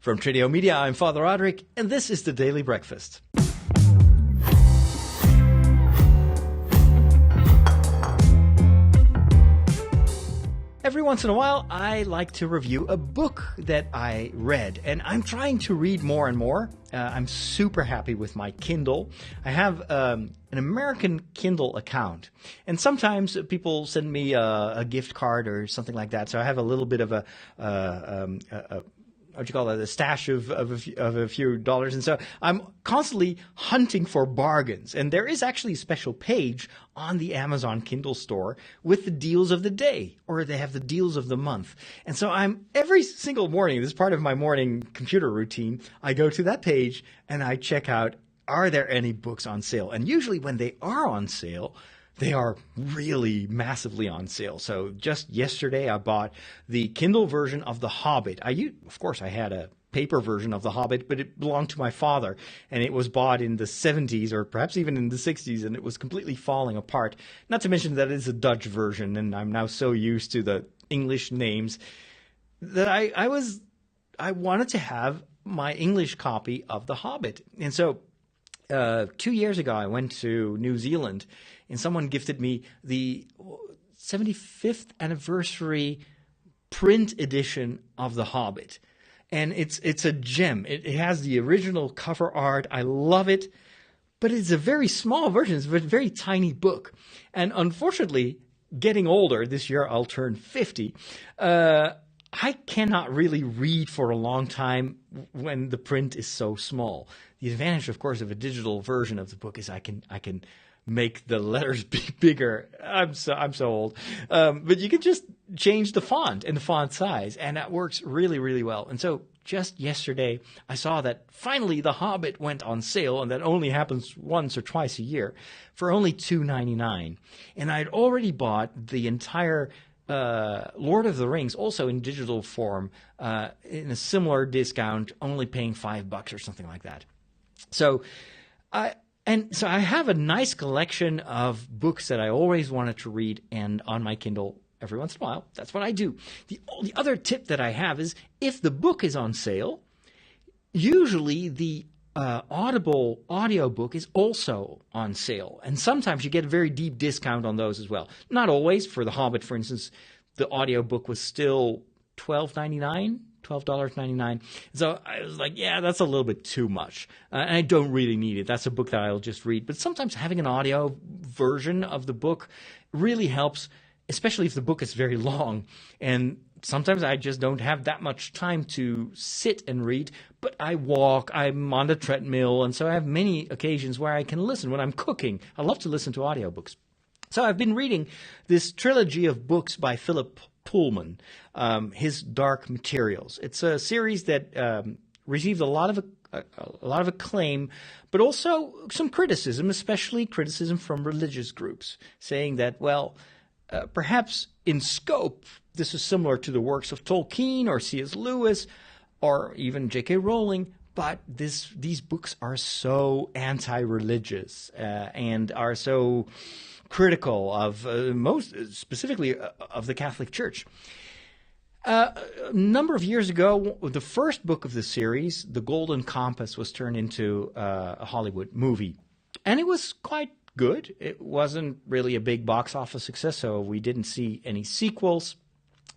From Trio Media, I'm Father Roderick, and this is the Daily Breakfast. Every once in a while, I like to review a book that I read, and I'm trying to read more and more. I'm super happy with my Kindle. I have an American Kindle account, and sometimes people send me a gift card or something like that, so I have a little bit of a what do you call that, a stash of a few dollars. And so I'm constantly hunting for bargains. And there is actually a special page on the Amazon Kindle store with the deals of the day, or they have the deals of the month. And so every single morning, this is part of my morning computer routine, I go to that page and I check out, are there any books on sale? And usually when they are on sale, they are really massively on sale. So just yesterday, I bought the Kindle version of The Hobbit. Of course, I had a paper version of The Hobbit, but it belonged to my father, and it was bought in the 70s or perhaps even in the 60s, and it was completely falling apart. Not to mention that it's a Dutch version, and I'm now so used to the English names that I wanted to have my English copy of The Hobbit. And so 2 years ago, I went to New Zealand, and someone gifted me the 75th anniversary print edition of The Hobbit. And it's a gem. It has the original cover art. I love it. But it's a very small version. It's a very tiny book. And unfortunately, getting older, this year I'll turn 50, I cannot really read for a long time when the print is so small. The advantage, of course, of a digital version of the book is I can make the letters be bigger. I'm so old. But you can just change the font and the font size, and that works really, really well. And so just yesterday, I saw that finally The Hobbit went on sale, and that only happens once or twice a year, for only $2.99. And I'd already bought the entire Lord of the Rings, also in digital form, in a similar discount, only paying $5 or something like that. So I have a nice collection of books that I always wanted to read, and on my Kindle every once in a while, that's what I do. The other tip that I have is if the book is on sale, usually the Audible audiobook is also on sale. And sometimes you get a very deep discount on those as well. Not always. For The Hobbit, for instance, the audiobook was still $12.99. So I was like, yeah, that's a little bit too much. And I don't really need it. That's a book that I'll just read. But sometimes having an audio version of the book really helps, especially if the book is very long. And sometimes I just don't have that much time to sit and read, but I walk, I'm on the treadmill, and so I have many occasions where I can listen when I'm cooking. I love to listen to audiobooks. So I've been reading this trilogy of books by Philip Pullman, his Dark Materials. It's a series that received a lot of acclaim, but also some criticism, especially criticism from religious groups, saying that, well, perhaps in scope, this is similar to the works of Tolkien or C.S. Lewis or even J.K. Rowling, but these books are so anti-religious and are so critical of most specifically of the Catholic Church. A number of years ago, the first book of the series, The Golden Compass, was turned into a Hollywood movie, and it was quite good. It wasn't really a big box office success, so we didn't see any sequels.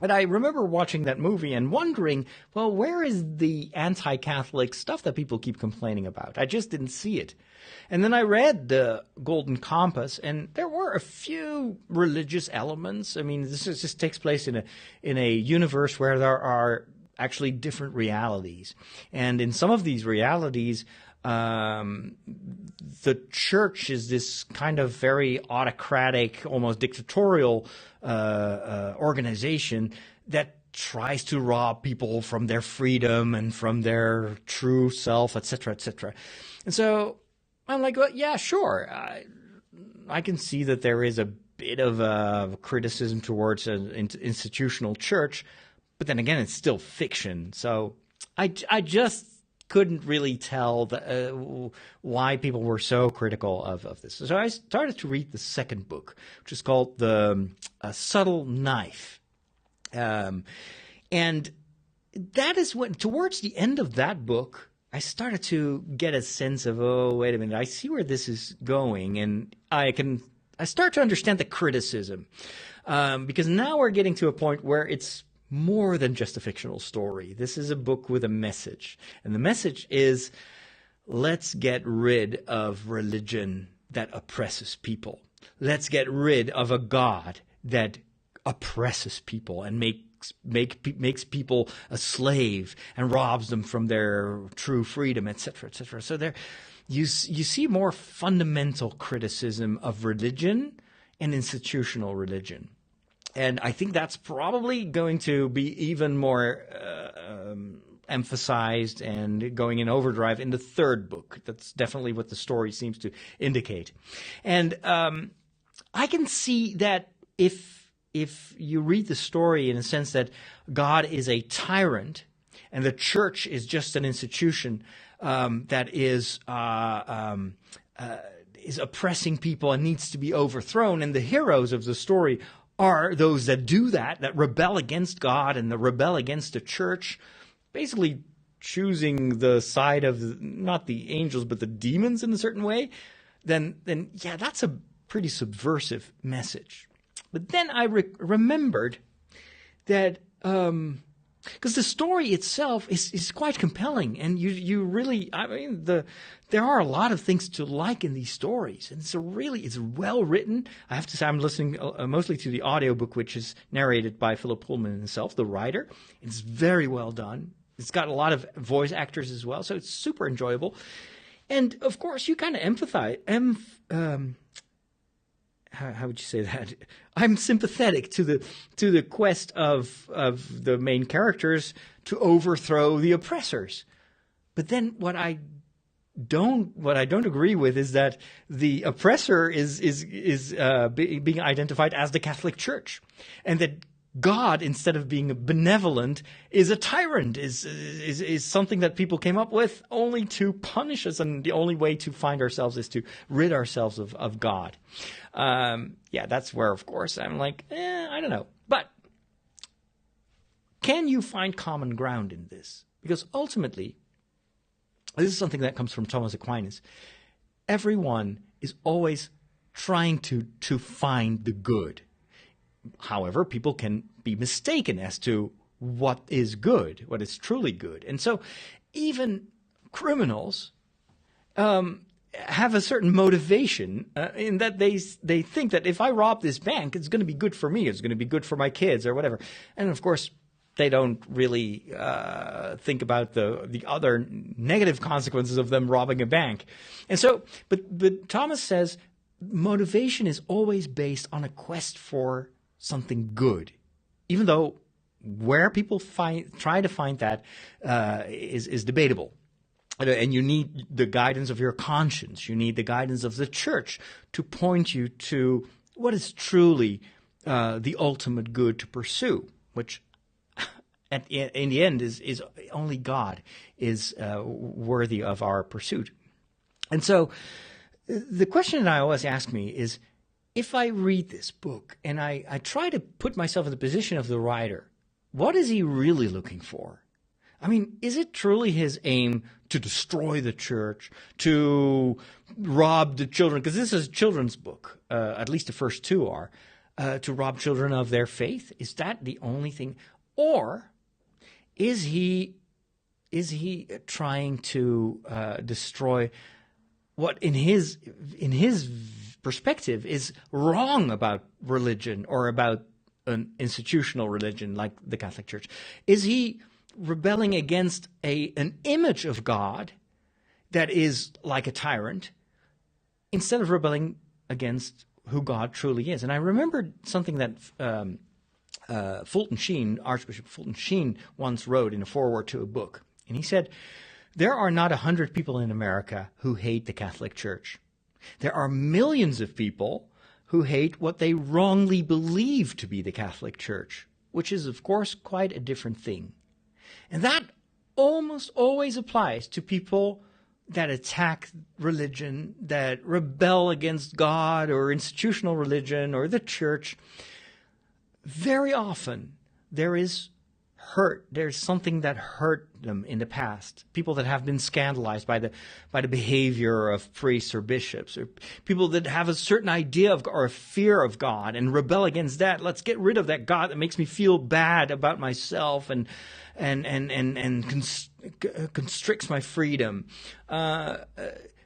And I remember watching that movie and wondering, well, where is the anti-Catholic stuff that people keep complaining about? I just didn't see it. And then I read The Golden Compass, and there were a few religious elements. I mean, this takes place in a universe where there are actually different realities. And in some of these realities, the church is this kind of very autocratic, almost dictatorial organization that tries to rob people from their freedom and from their true self, etc., etc. And so I'm like, well, yeah, sure. I can see that there is a bit of criticism towards an institutional church, but then again, it's still fiction. So I just couldn't really tell why people were so critical of this. So I started to read the second book, which is called The Subtle Knife. And that is when, towards the end of that book, I started to get a sense of, oh, wait a minute, I see where this is going, and I start to understand the criticism. Because now we're getting to a point where it's more than just a fictional story. This is a book with a message. And the message is, let's get rid of religion that oppresses people. Let's get rid of a God that oppresses people and makes people a slave and robs them from their true freedom, etc., etc. So there, you see more fundamental criticism of religion and institutional religion. And I think that's probably going to be even more emphasized and going in overdrive in the third book. That's definitely what the story seems to indicate. And I can see that if you read the story in a sense that God is a tyrant and the church is just an institution that is oppressing people and needs to be overthrown, and the heroes of the story are those that do that rebel against God and that rebel against the church, basically choosing the side of not the angels but the demons in a certain way, then yeah, that's a pretty subversive message. But then I remembered that because the story itself is quite compelling, and you really, I mean, there are a lot of things to like in these stories, and it's well written. I have to say, I'm listening mostly to the audiobook, which is narrated by Philip Pullman himself, the writer. It's very well done. It's got a lot of voice actors as well, so it's super enjoyable. And of course, you kind of empathize. How would you say that? I'm sympathetic to the quest of the main characters to overthrow the oppressors. But then what I don't agree with is that the oppressor is being identified as the Catholic Church, and that God, instead of being benevolent, is a tyrant, is something that people came up with only to punish us, and the only way to find ourselves is to rid ourselves of God. Yeah, that's where, of course, I'm like, I don't know. But can you find common ground in this? Because ultimately, this is something that comes from Thomas Aquinas. Everyone is always trying to find the good. However, people can be mistaken as to what is good, what is truly good. And so even criminals have a certain motivation in that they think that if I rob this bank, it's going to be good for me, it's going to be good for my kids or whatever. And of course, they don't really think about the other negative consequences of them robbing a bank. And so, but Thomas says motivation is always based on a quest for something good, even though where people try to find that is debatable. And you need the guidance of your conscience. You need the guidance of the church to point you to what is truly the ultimate good to pursue, which in the end is only God is worthy of our pursuit. And so the question that I always ask me is, if I read this book and I try to put myself in the position of the writer, what is he really looking for? I mean, is it truly his aim to destroy the church, to rob the children? Because this is a children's book, at least the first two are, to rob children of their faith. Is that the only thing? Or is he trying to destroy what in his perspective is wrong about religion or about an institutional religion like the Catholic Church? Is he rebelling against an image of God that is like a tyrant instead of rebelling against who God truly is? And I remembered something that Fulton Sheen, Archbishop Fulton Sheen, once wrote in a foreword to a book. And he said, there are not 100 people in America who hate the Catholic Church. There are millions of people who hate what they wrongly believe to be the Catholic Church, which is, of course, quite a different thing. And that almost always applies to people that attack religion, that rebel against God or institutional religion or the church. Very often there is hurt. There's something that hurt them in the past. People that have been scandalized by the behavior of priests or bishops, or people that have a certain idea of or a fear of God and rebel against that. Let's get rid of that God that makes me feel bad about myself and constricts my freedom.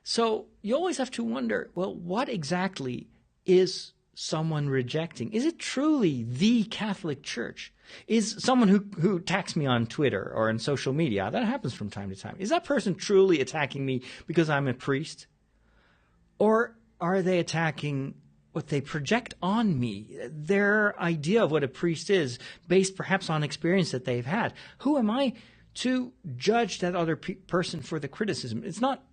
So you always have to wonder, well, what exactly is someone rejecting? Is it truly the Catholic Church? Is someone who attacks me on Twitter or on social media, that happens from time to time, is that person truly attacking me because I'm a priest? Or are they attacking what they project on me, their idea of what a priest is, based perhaps on experience that they've had? Who am I to judge that other person for the criticism? It's not,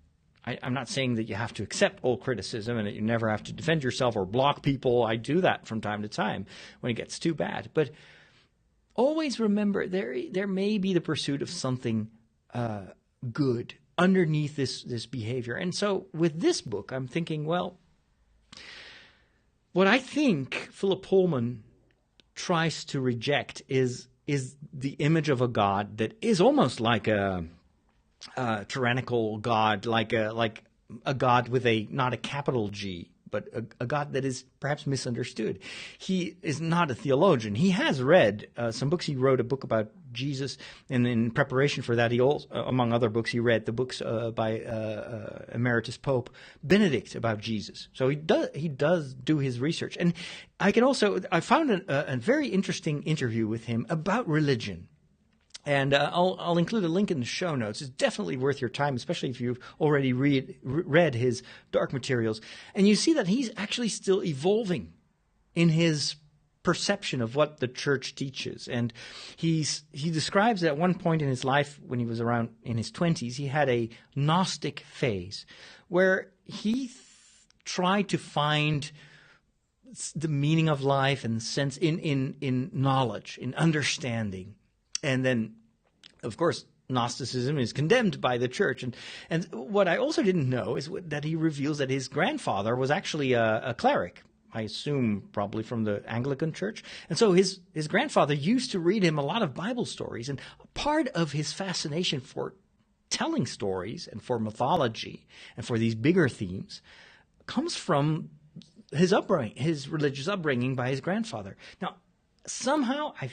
I'm not saying that you have to accept all criticism and that you never have to defend yourself or block people. I do that from time to time when it gets too bad. But always remember, there may be the pursuit of something good underneath this behavior. And so with this book, I'm thinking, well, what I think Philip Pullman tries to reject is the image of a God that is almost like a tyrannical God, like a God with not a capital G, but a God that is perhaps misunderstood. He is not a theologian. He has read some books. He wrote a book about Jesus, and in preparation for that, he also, among other books, he read the books by Emeritus Pope Benedict about Jesus. So he does do his research. And I found a very interesting interview with him about religion. And I'll include a link in the show notes. It's definitely worth your time, especially if you've already read his dark materials. And you see that he's actually still evolving in his perception of what the church teaches. And he describes that at one point in his life, when he was around in his 20s, he had a Gnostic phase where he tried to find the meaning of life and sense in knowledge, in understanding. And then, of course, Gnosticism is condemned by the church. And what I also didn't know is that he reveals that his grandfather was actually a cleric, I assume probably from the Anglican Church. And so his grandfather used to read him a lot of Bible stories. And part of his fascination for telling stories and for mythology and for these bigger themes comes from his religious upbringing by his grandfather. Now, somehow I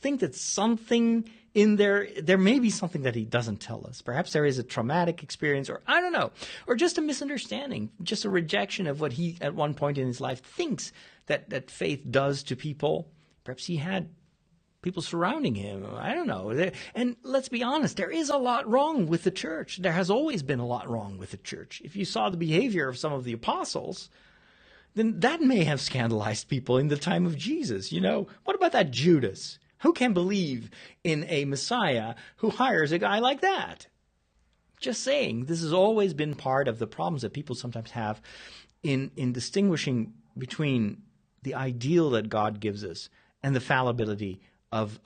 think that something in there may be something that he doesn't tell us. Perhaps there is a traumatic experience, or I don't know, or just a misunderstanding, just a rejection of what he at one point in his life thinks that faith does to people. Perhaps he had people surrounding him. I don't know. And let's be honest, there is a lot wrong with the church. There has always been a lot wrong with the church. If you saw the behavior of some of the apostles, then that may have scandalized people in the time of Jesus. What about that Judas? Who can believe in a Messiah who hires a guy like that? Just saying, this has always been part of the problems that people sometimes have in distinguishing between the ideal that God gives us and the fallibility of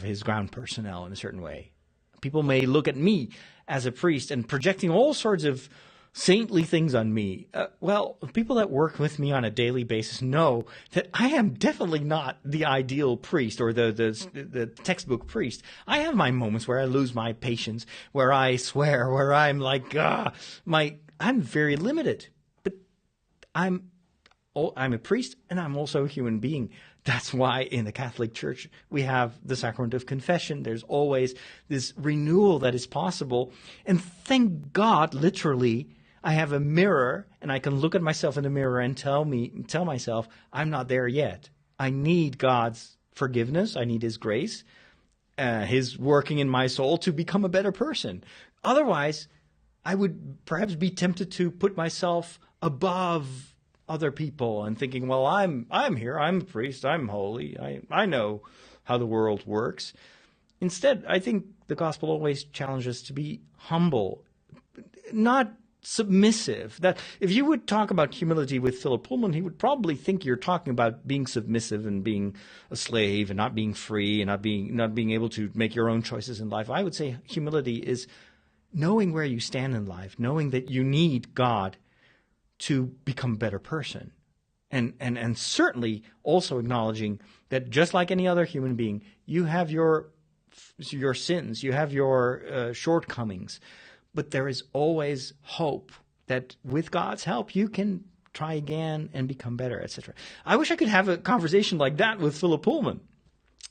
his ground personnel in a certain way. People may look at me as a priest and projecting all sorts of saintly things on me. Well, people that work with me on a daily basis know that I am definitely not the ideal priest or the textbook priest. I have my moments where I lose my patience, where I swear, where I'm like, I'm very limited. But I'm a priest and I'm also a human being. That's why in the Catholic Church we have the sacrament of confession. There's always this renewal that is possible. And thank God, literally, I have a mirror and I can look at myself in the mirror and tell myself, I'm not there yet. I need God's forgiveness. I need his grace, his working in my soul to become a better person. Otherwise, I would perhaps be tempted to put myself above other people and thinking, well, I'm here. I'm a priest. I'm holy. I know how the world works. Instead, I think the gospel always challenges us to be humble, not submissive. That if you would talk about humility with Philip Pullman, he would probably think you're talking about being submissive and being a slave and not being free and not being able to make your own choices in life. I would say humility is knowing where you stand in life, knowing that you need God to become a better person. And certainly also acknowledging that just like any other human being, you have your sins, you have your shortcomings, but there is always hope that with God's help you can try again and become better, etc. I wish I could have a conversation like that with Philip Pullman.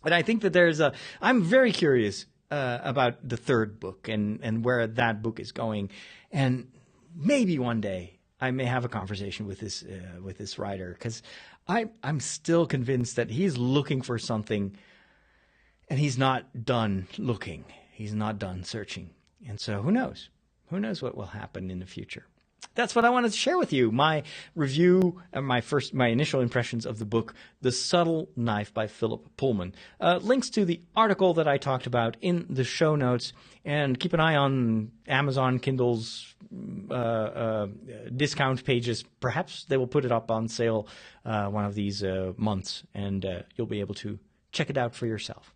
And I think that I'm very curious about the third book and where that book is going. And maybe one day I may have a conversation with this writer, because I'm still convinced that he's looking for something and he's not done looking. He's not done searching. And so who knows? Who knows what will happen in the future? That's what I wanted to share with you. My review and my initial impressions of the book, The Subtle Knife by Philip Pullman. Links to the article that I talked about in the show notes. And keep an eye on Amazon Kindle's discount pages. Perhaps they will put it up on sale one of these months, and you'll be able to check it out for yourself.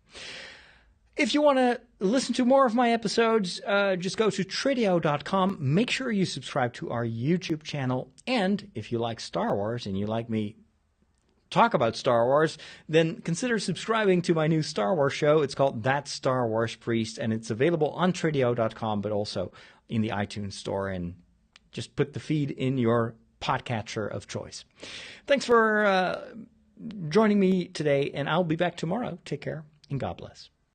If you want to listen to more of my episodes, just go to Tradio.com. Make sure you subscribe to our YouTube channel. And if you like Star Wars and you like me talk about Star Wars, then consider subscribing to my new Star Wars show. It's called That Star Wars Priest, and it's available on Tradio.com, but also in the iTunes store. And just put the feed in your podcatcher of choice. Thanks for joining me today, and I'll be back tomorrow. Take care, and God bless.